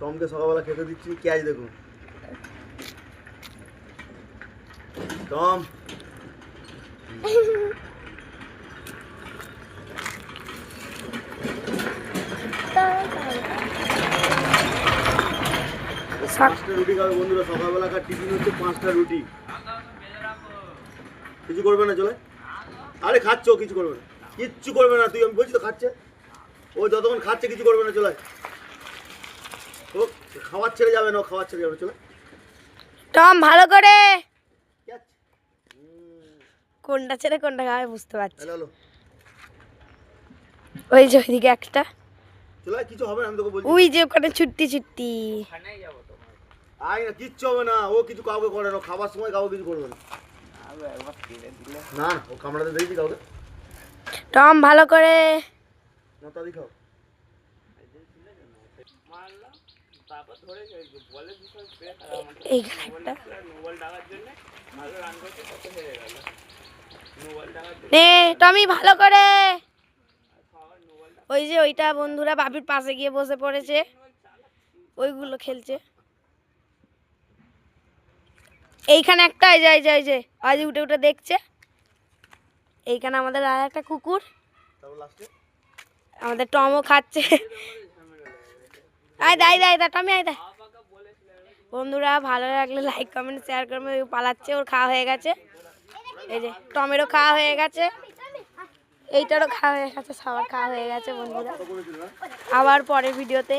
টমকে সকালবেলা খেতে দিচ্ছি, কি আছে দেখুন। টম পাঁচটা রুটি খাবে বন্ধুরা, সকালবেলাকার টিফিন হচ্ছে 5টা রুটি। কিছু করবে না, চলে। আরে খাচ্ছ, কিছু করবে না, কিচ্ছু করবে না। তুই, আমি বলছি তো খাচ্ছে, ও যতক্ষণ খাচ্ছে কিছু করবে না, চলে। ও খাওয়ার ছেড়ে যাবে না, খাওয়ার ছেড়ে যাবে, চলে। টম ভালো করে কোনটা ছেড়ে কোনটা খাবে বুঝতে পারছি। ওই যে ওইদিকে একটা, চলে, কিছু হবে না, আমি তোকে বলছি। ওই যে ওখানে ছুট্টি ছুট্টি। আয় না, কিচ্ছু হবে না, ও কিছু কাউকে করে না, খাবার সময় কাউকে কিছু করবে না। না ও কামড়াতে দেখবি কাউকে। টম ভালো করে না তাদি খাও। এইখানে একটা নে টমি ভালো করে। ওই যে ওইটা বন্ধুরা বাবির পাশে গিয়ে বসে পড়েছে, ওইগুলো খেলছে। এইখানে একটা, এই যে এই যে আজ উঠে উঠে দেখছে। এইখানে আমাদের আর একটা কুকুর, আমাদের টমও খাচ্ছে। আয় দাই দাই দা টমি, আয় দা। বন্ধুরা ভালো লাগলে লাইক কমেন্ট শেয়ার করবে। পালাচ্ছে, ওর খাওয়া হয়ে গেছে। এই যে টমেরও খাওয়া হয়ে গেছে, এইটারও খাওয়া হয়ে গেছে, সবার খাওয়া হয়ে গেছে বন্ধুরা। আবার পরের ভিডিওতে